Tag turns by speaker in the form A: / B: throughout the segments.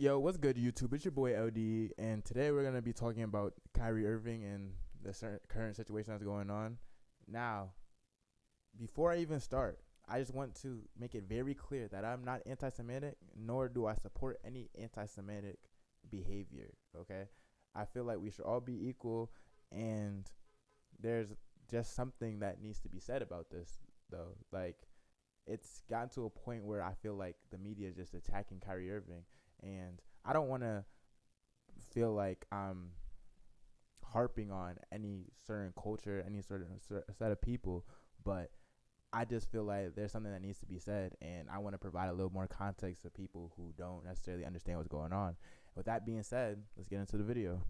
A: Yo, what's good, YouTube? It's your boy LD, and today we're gonna be talking about Kyrie Irving and the current situation that's going on. Now, before I even start, I just want to make it very clear that I'm not anti-Semitic, nor do I support any anti-Semitic behavior. Okay, I feel like we should all be equal, and there's just something that needs to be said about this, though. Like, it's gotten to a point where I feel like the media is just attacking Kyrie Irving, and I don't want to feel like I'm harping on any certain culture, any certain set of people, but I just feel like there's something that needs to be said, and I want to provide a little more context to people who don't necessarily understand what's going on. With that being said, let's get into the video.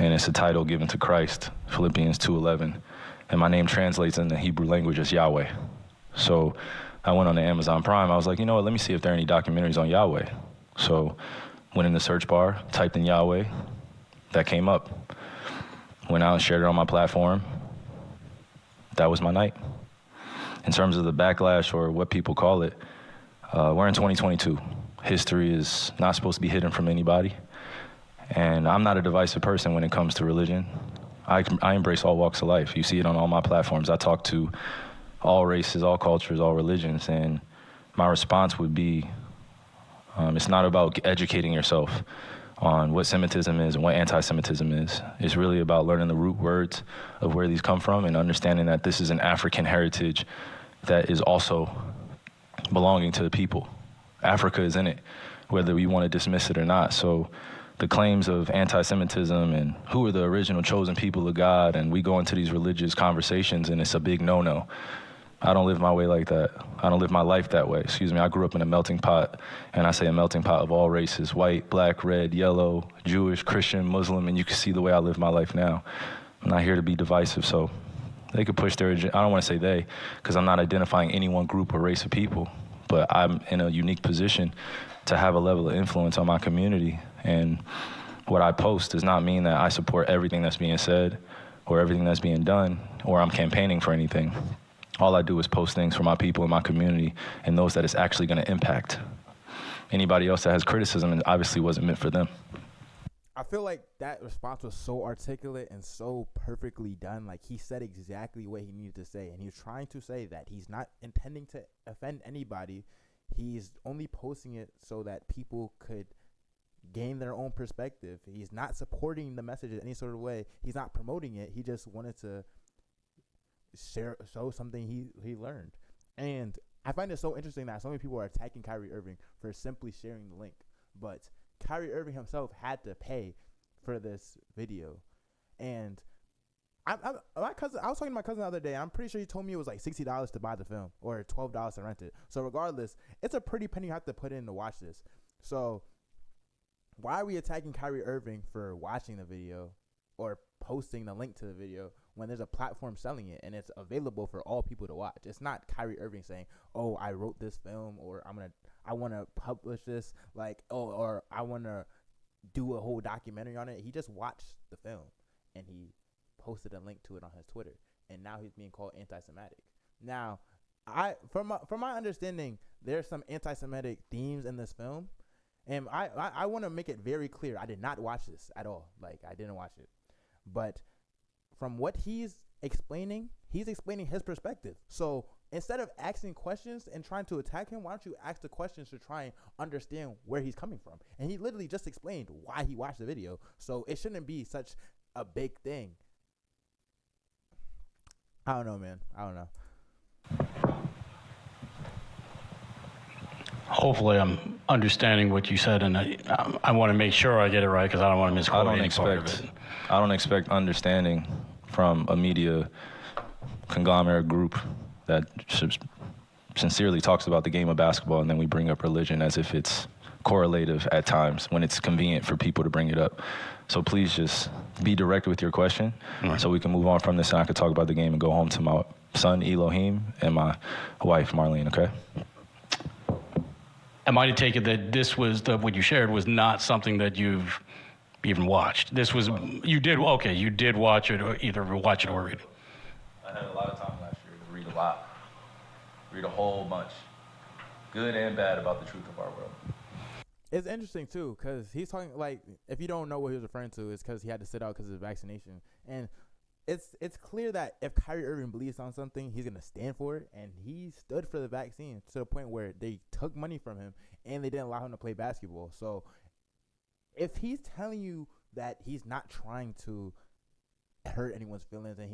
B: And it's a title given to Christ, Philippians 2:11. And my name translates in the Hebrew language as Yahweh. So I went on to Amazon Prime. I was like, you know what, let me see if there are any documentaries on Yahweh. So went in the search bar, typed in Yahweh. That came up. Went out and shared it on my platform. That was my night. In terms of the backlash, or what people call it, we're in 2022. History is not supposed to be hidden from anybody. And I'm not a divisive person when it comes to religion. I embrace all walks of life. You see it on all my platforms. I talk to all races, all cultures, all religions, and my response would be, it's not about educating yourself on what Semitism is and what anti-Semitism is. It's really about learning the root words of where these come from and understanding that this is an African heritage that is also belonging to the people. Africa is in it, whether we want to dismiss it or not. So the claims of anti-Semitism and who are the original chosen people of God, and we go into these religious conversations and it's a big no-no. I don't live my way like that. I don't live my life that way. Excuse me. I grew up in a melting pot, and I say a melting pot of all races: white, black, red, yellow, Jewish, Christian, Muslim, and you can see the way I live my life now. I'm not here to be divisive, so they could push their agenda. I don't want to say they, because I'm not identifying any one group or race of people, but I'm in a unique position to have a level of influence on my community. And what I post does not mean that I support everything that's being said or everything that's being done, or I'm campaigning for anything. All I do is post things for my people in my community and those that it's actually going to impact. Anybody else that has criticism, it obviously wasn't meant for them.
A: I feel like that response was so articulate and so perfectly done. Like, he said exactly what he needed to say, and he was trying to say that he's not intending to offend anybody. He's only posting it so that people could gain their own perspective. He's not supporting the message in any sort of way. He's not promoting it. He just wanted to show something he learned. And I find it so interesting that so many people are attacking Kyrie Irving for simply sharing the link. But Kyrie Irving himself had to pay for this video. And my cousin, I was talking to my cousin the other day. I'm pretty sure he told me it was like $60 to buy the film or $12 to rent it. So regardless, it's a pretty penny you have to put in to watch this. So why are we attacking Kyrie Irving for watching the video or posting the link to the video when there's a platform selling it and it's available for all people to watch? It's not Kyrie Irving saying, "Oh, I wrote this film," or I want to publish this, like, "Oh," or "I want to do a whole documentary on it." He just watched the film and he posted a link to it on his Twitter, and now he's being called anti-Semitic. Now, from my understanding, there's some anti-Semitic themes in this film, and I want to make it very clear, I did not watch this at all. Like, I didn't watch it. But from what he's explaining his perspective. So instead of asking questions and trying to attack him, why don't you ask the questions to try and understand where he's coming from? And he literally just explained why he watched the video. So it shouldn't be such a big thing. I don't know, man. I don't know.
C: Hopefully I'm understanding what you said, and I want to make sure I get it right because I don't want to misquote any part of it.
B: I don't expect understanding from a media conglomerate group that sincerely talks about the game of basketball, and then we bring up religion as if it's correlative at times when it's convenient for people to bring it up. So please just be direct with your question, so we can move on from this and I can talk about the game and go home to my son Elohim and my wife Marlene, okay?
C: Am I to take it that this was, what you shared was not something that you've even watched? This was, you did watch it, or either watch it or read it.
B: I had a lot of time last year to read a lot. Read a whole bunch. Good and bad about the truth of our world.
A: It's interesting too, because he's talking like, if you don't know what he was referring to, it's because he had to sit out because of the vaccination, and it's clear that if Kyrie Irving believes on something, he's gonna stand for it, and he stood for the vaccine to the point where they took money from him and they didn't allow him to play basketball. So if he's telling you that he's not trying to hurt anyone's feelings and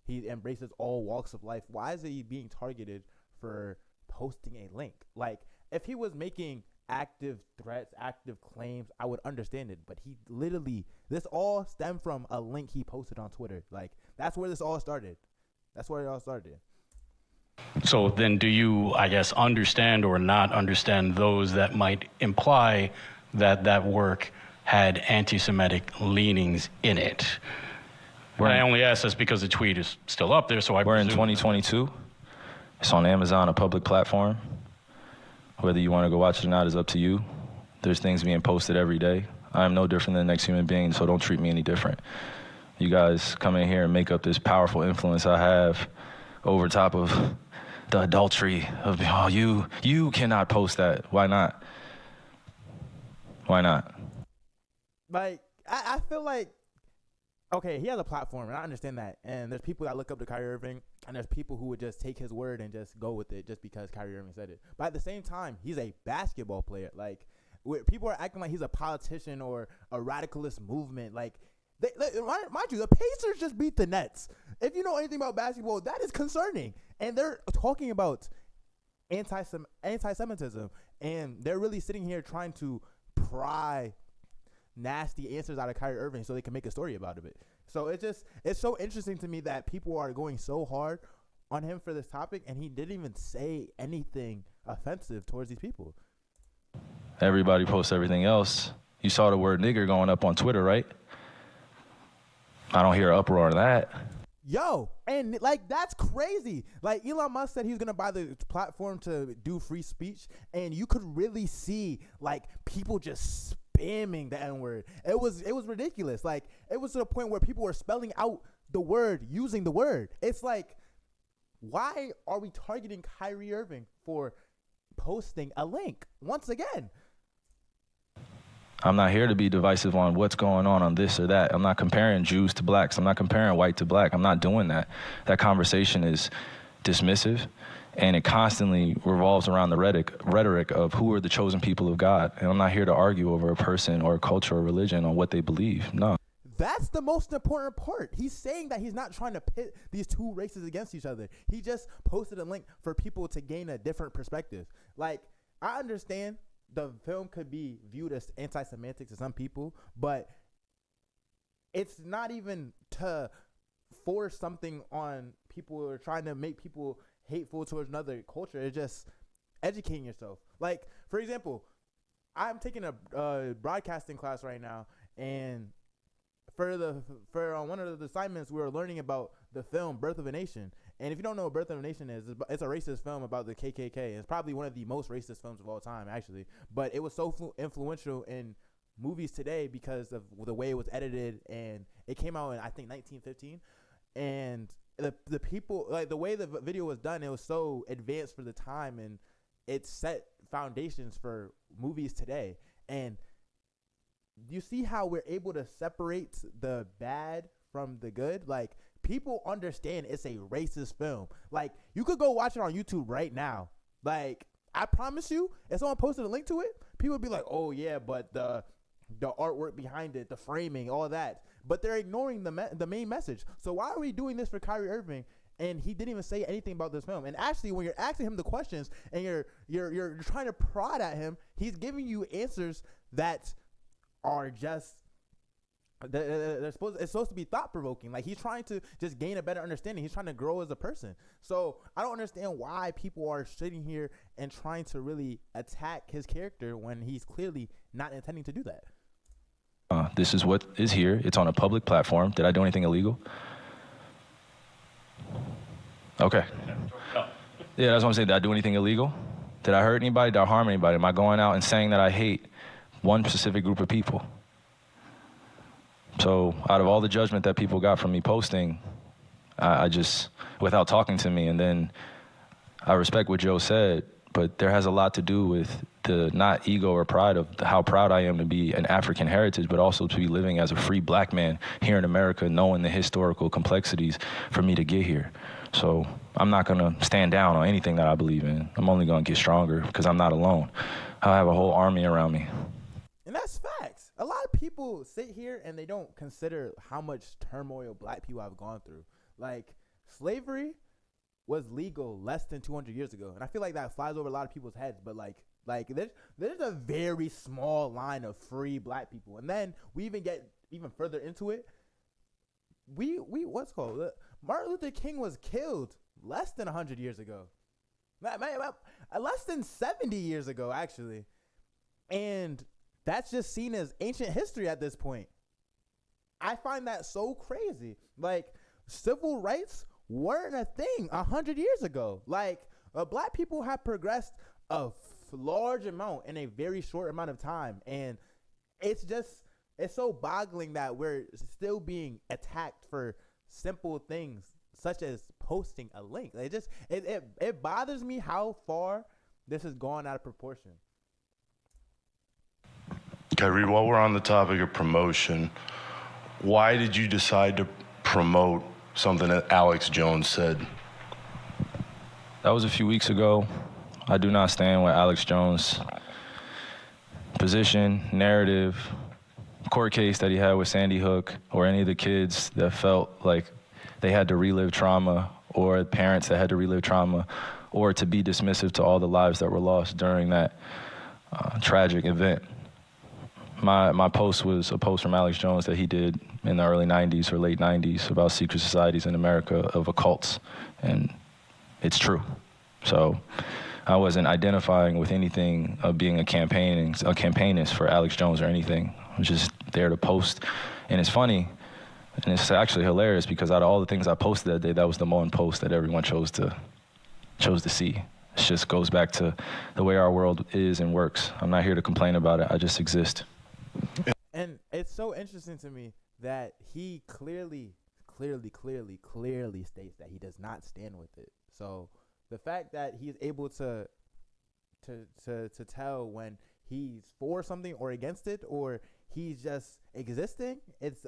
A: he embraces all walks of life, why is he being targeted for posting a link? Like, if he was making active threats, active claims, I would understand it. But he literally, this all stemmed from a link he posted on Twitter. Like, that's where this all started. That's where it all started.
C: So then do you, I guess, understand or not understand those that might imply that that work had anti-Semitic leanings in it? I only ask this because the tweet is still up there, so
B: we're in 2022. It's on Amazon, a public platform. Whether you want to go watch it or not is up to you. There's things being posted every day. I'm no different than the next human being, so don't treat me any different. You guys come in here and make up this powerful influence I have over top of the adultery of, oh, you cannot post that. Why not? Why not?
A: Like, I feel like, okay, he has a platform, and I understand that. And there's people that look up to Kyrie Irving, and there's people who would just take his word and just go with it just because Kyrie Irving said it. But at the same time, he's a basketball player. Like, people are acting like he's a politician or a radicalist movement. Like, mind you, the Pacers just beat the Nets. If you know anything about basketball, that is concerning. And they're talking about anti-Semitism, and they're really sitting here trying to pry nasty answers out of Kyrie Irving so they can make a story about it. So it's so interesting to me that people are going so hard on him for this topic, and he didn't even say anything offensive towards these people.
B: Everybody posts everything else. You saw the word nigger going up on Twitter, right? I don't hear an uproar on that.
A: Yo, and like, that's crazy. Like, Elon Musk said he was gonna buy the platform to do free speech, and you could really see like people just spamming the N-word. It was ridiculous. Like, it was to the point where people were spelling out the word using the word. It's like, why are we targeting Kyrie Irving for posting a link once again?
B: I'm not here to be divisive on what's going on this or that. I'm not comparing Jews to blacks. I'm not comparing white to black. I'm not doing that. That conversation is dismissive, and it constantly revolves around the rhetoric of who are the chosen people of God. And I'm not here to argue over a person or a culture or religion on what they believe. No.
A: That's the most important part. He's saying that he's not trying to pit these two races against each other. He just posted a link for people to gain a different perspective. Like, I understand the film could be viewed as anti-Semitic to some people, but it's not even to force something on people or trying to make people hateful towards another culture. It's just educating yourself. Like, for example, I'm taking a broadcasting class right now, and for one of the assignments, we were learning about the film Birth of a Nation. And if you don't know what Birth of a Nation is, it's a racist film about the KKK. It's probably one of the most racist films of all time, actually. But it was so influential in movies today because of the way it was edited, and it came out in, I think, 1915. And the people, like, the way the video was done, it was so advanced for the time, and it set foundations for movies today. And you see how we're able to separate the bad from the good? Like, people understand it's a racist film. Like, you could go watch it on YouTube right now. Like, I promise you, if someone posted a link to it, people would be like, oh yeah, but the artwork behind it, the framing, all that. But they're ignoring the main message. So why are we doing this for Kyrie Irving? And he didn't even say anything about this film. And actually, when you're asking him the questions and you're trying to prod at him, he's giving you answers that are just, it's supposed to be thought-provoking. Like, he's trying to just gain a better understanding. He's trying to grow as a person. So I don't understand why people are sitting here and trying to really attack his character when he's clearly not intending to do that.
B: This is what is here. It's on a public platform. Did I do anything illegal? Okay. Yeah, that's what I'm saying. Did I do anything illegal? Did I hurt anybody? Did I harm anybody? Am I going out and saying that I hate one specific group of people? So out of all the judgment that people got from me posting, I just, without talking to me, and then I respect what Joe said, but there has a lot to do with the not ego or pride of how proud I am to be an African heritage, but also to be living as a free black man here in America, knowing the historical complexities for me to get here. So I'm not gonna stand down on anything that I believe in. I'm only gonna get stronger because I'm not alone. I have a whole army around me.
A: And that's facts. A lot of people sit here and they don't consider how much turmoil black people have gone through. Like, slavery was legal less than 200 years ago. And I feel like that flies over a lot of people's heads. But, like there's a very small line of free black people. And then we even get even further into it. We what's called? Martin Luther King was killed less than 100 years ago. Less than 70 years ago, actually. And that's just seen as ancient history at this point. I find that so crazy. Like, civil rights weren't a thing 100 years ago. Like, black people have progressed a large amount in a very short amount of time. And it's so boggling that we're still being attacked for simple things such as posting a link. It bothers me how far this has gone out of proportion.
D: Kyrie, while we're on the topic of promotion, why did you decide to promote something that Alex Jones said?
B: That was a few weeks ago. I do not stand with Alex Jones' position, narrative, court case that he had with Sandy Hook, or any of the kids that felt like they had to relive trauma, or parents that had to relive trauma, or to be dismissive to all the lives that were lost during that tragic event. My post was a post from Alex Jones that he did in the early 90s or late 90s about secret societies in America of occults, and it's true. So I wasn't identifying with anything of being a campaignist for Alex Jones or anything. I was just there to post, and it's funny, and it's actually hilarious because out of all the things I posted that day, that was the one post that everyone chose to see. It just goes back to the way our world is and works. I'm not here to complain about it. I just exist.
A: And it's so interesting to me that he clearly states that he does not stand with it. So the fact that he's able to tell when he's for something or against it, or he's just existing,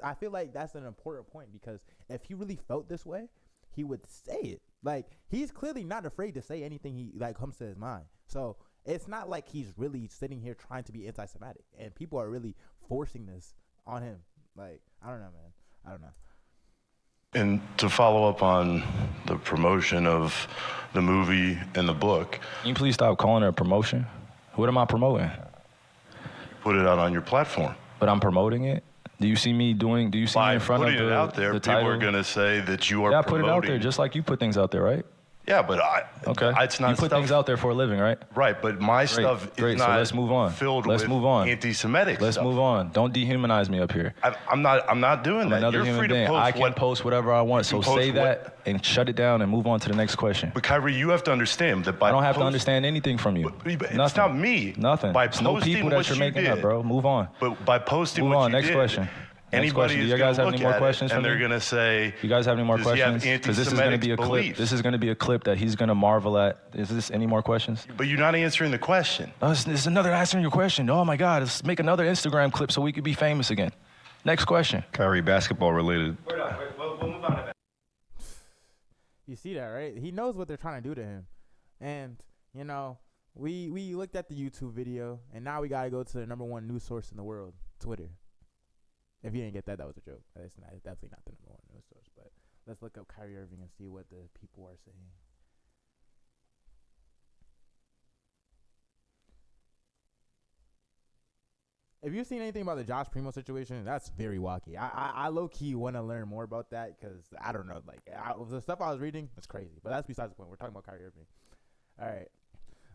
A: I feel like that's an important point, because if he really felt this way, he would say it. Like, he's clearly not afraid to say anything he comes to his mind. So it's not like he's really sitting here trying to be anti-Semitic, and people are really forcing this on him. Like, I don't know, man. I don't know.
D: And to follow up on the promotion of the movie and the book,
B: Can you please stop calling it a promotion? What am I promoting?
D: put it out on your platform.
B: But I'm promoting it? Do you see me in front of the title?
D: By putting it out there, people are going to say that you are
B: Yeah, I
D: promoting.
B: put it out there just like you put things out there, right?
D: Yeah, but
B: Okay.
D: it's not
B: You put
D: stuff,
B: things out there for a living, right?
D: right, but my stuff
B: Great.
D: is
B: So
D: not
B: let's move on.
D: filled
B: Let's
D: with
B: move on.
D: anti-Semitic
B: Let's
D: stuff.
B: move on. Don't dehumanize me up here.
D: I'm not doing
B: I'm
D: that.
B: another
D: You're
B: human
D: free
B: being.
D: to post
B: I can post whatever I want. So
D: can post
B: say that and shut it down and move on to the next question.
D: But Kyrie, you have to understand that by
B: I don't have to understand anything from you.
D: But it's
B: Nothing.
D: not me.
B: Nothing.
D: By
B: It's no
D: posting
B: people
D: what
B: that you're
D: you
B: making
D: did,
B: up, bro. Move on.
D: But by posting
B: Move
D: what
B: on.
D: you
B: Next
D: did,
B: question. Next
D: anybody
B: question. Do
D: is
B: you
D: going
B: guys
D: to
B: have
D: look
B: any more
D: at
B: questions
D: it,
B: for
D: and
B: me?
D: they're going to say,
B: You guys have any more
D: does he have
B: questions? Because this is going to be a clip.
D: beliefs?
B: This is going to be a clip that he's going to marvel at. Is this any more questions?
D: But you're not answering the question.
B: Oh, this is another answering your question. Oh my God, let's make another Instagram clip so we could be famous again. Next question.
E: Kyrie, basketball related.
B: We'll move on to that.
A: You see that, right? He knows what they're trying to do to him. And, you know, we looked at the YouTube video, and now we got to go to the number one news source in the world, Twitter. If you didn't get that, that was a joke. It's definitely not the number one news source. But let's look up Kyrie Irving and see what the people are saying. If you've seen anything about the Josh Primo situation, that's very wacky. I low-key want to learn more about that, because I don't know. Like, the stuff I was reading, it's crazy. But that's besides the point. We're talking about Kyrie Irving. All right.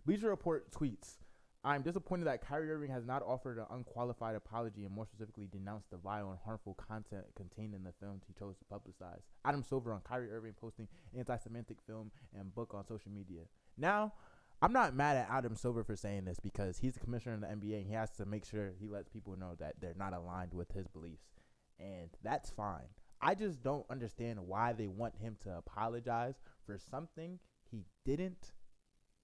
A: Bleacher Report tweets, I'm disappointed that Kyrie Irving has not offered an unqualified apology and more specifically denounced the vile and harmful content contained in the films he chose to publicize. Adam Silver on Kyrie Irving posting anti-Semitic film and book on social media. Now, I'm not mad at Adam Silver for saying this, because he's the commissioner of the NBA and he has to make sure he lets people know that they're not aligned with his beliefs. And that's fine. I just don't understand why they want him to apologize for something he didn't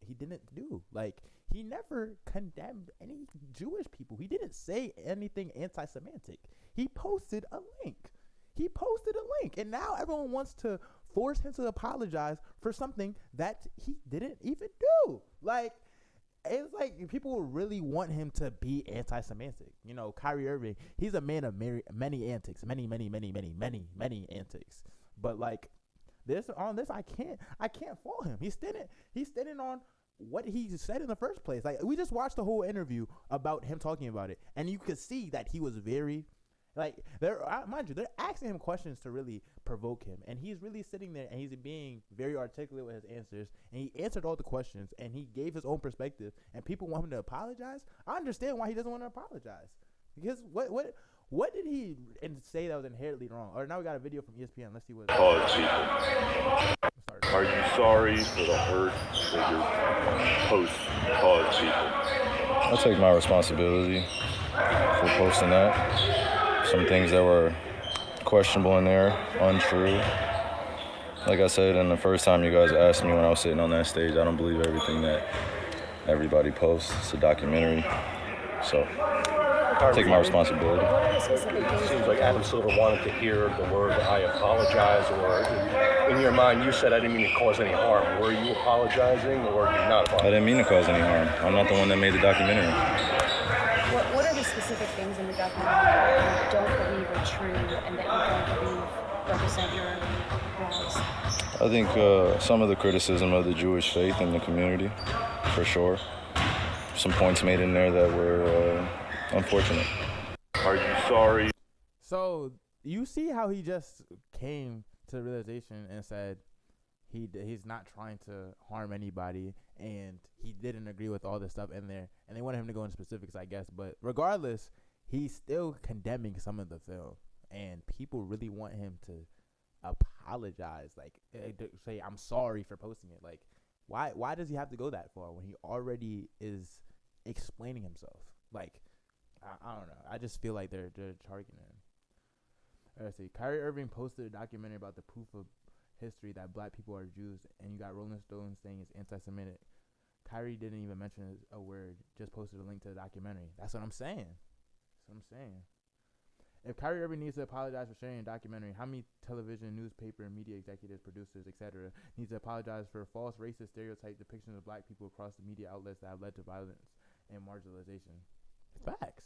A: he didn't do. Like, he never condemned any Jewish people. He didn't say anything anti-Semitic. He posted a link. And now everyone wants to force him to apologize for something that he didn't even do. Like, it's like people really want him to be anti-Semitic. You know, Kyrie Irving, he's a man of many antics, many antics. But like this, I can't fault him. He's standing on what he said in the first place. Like, we just watched the whole interview about him talking about it, and you could see that he was very, like, mind you, they're asking him questions to really provoke him, and he's really sitting there and he's being very articulate with his answers, and he answered all the questions and he gave his own perspective, and people want him to apologize. I understand why he doesn't want to apologize, because what did he say that was inherently wrong? Or now we got a video from ESPN. Let's see what.
E: Are you sorry for the hurt that your post caused people?
B: I take my responsibility for posting that. Some things that were questionable in there, untrue. Like I said, and the first time you guys asked me when I was sitting on that stage, I don't believe everything that everybody posts. It's a documentary. So I take my responsibility.
F: It seems like Adam Silver wanted to hear the word "I apologize," or in your mind, you said, "I didn't mean to cause any harm." Were you apologizing, or did you not apologize?
B: I didn't mean to cause any harm. I'm not the one that made the documentary.
G: What are the specific things in the documentary that you don't believe are true and that you don't believe represent your wrongs?
B: I think some of the criticism of the Jewish faith in the community, for sure. Some points made in there that were unfortunate.
E: Are you sorry?
A: So you see how he just came to the realization and said he's not trying to harm anybody, and he didn't agree with all the stuff in there, and they wanted him to go into specifics, I guess. But regardless, he's still condemning some of the film, and people really want him to apologize, like say, "I'm sorry for posting it." Like, why does he have to go that far when he already is explaining himself? Like, I don't know. I just feel like they're targeting him. Let's see. Kyrie Irving posted a documentary about the proof of history that black people are Jews, and you got Rolling Stone saying it's anti-Semitic. Kyrie didn't even mention a word, just posted a link to the documentary. That's what I'm saying. If Kyrie Irving needs to apologize for sharing a documentary, how many television, newspaper, and media executives, producers, etc. needs to apologize for false racist stereotype depictions of black people across the media outlets that have led to violence and marginalization? Facts.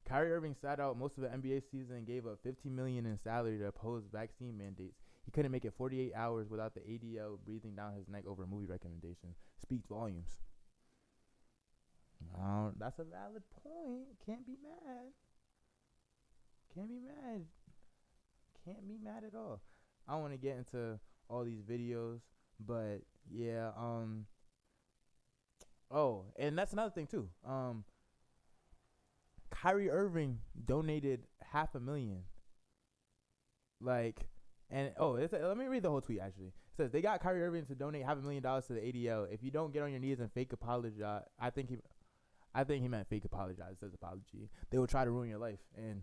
A: Kyrie Irving sat out most of the NBA season and gave up $15 million in salary to oppose vaccine mandates. He couldn't make it 48 hours without the ADL breathing down his neck over a movie recommendation. Speaks volumes. That's a valid point. Can't be mad at all. I don't want to get into all these videos, but yeah. Oh, and that's another thing too. Kyrie Irving donated $500,000. Like, and let me read the whole tweet. Actually, it says they got Kyrie Irving to donate $500,000 to the ADL. If you don't get on your knees and fake apologize, I think he meant fake apologize. It says apology. They will try to ruin your life, and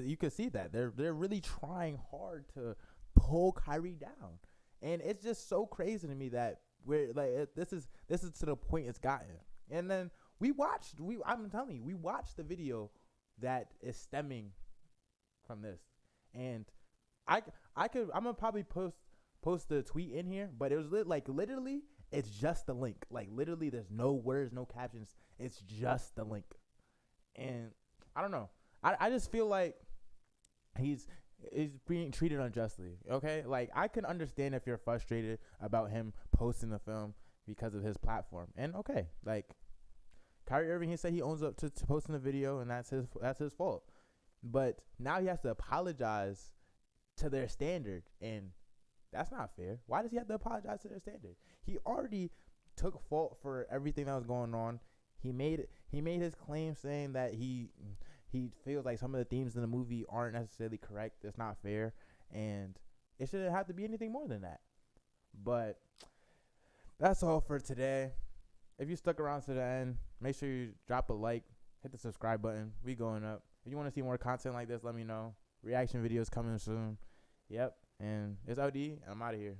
A: you can see that they're really trying hard to pull Kyrie down, and it's just so crazy to me that we're like this is to the point it's gotten. And then I'm telling you, we watched the video that is stemming from this, and I'm gonna probably post the tweet in here, but it was literally it's just the link. Like, literally, there's no words, no captions. It's just the link. And I don't know. I just feel like he's being treated unjustly. Okay, like, I can understand if you're frustrated about him posting the film because of his platform, and okay, like, Kyrie Irving, he said he owns up to posting the video, and that's his fault. But now he has to apologize to their standard, and that's not fair. Why does he have to apologize to their standard? He already took fault for everything that was going on. He made his claim saying that he feels like some of the themes in the movie aren't necessarily correct. It's not fair, and it shouldn't have to be anything more than that. But that's all for today. If you stuck around to the end, make sure you drop a like, hit the subscribe button. We going up. If you want to see more content like this, let me know. Reaction videos coming soon. Yep. And it's OD, and I'm out of here.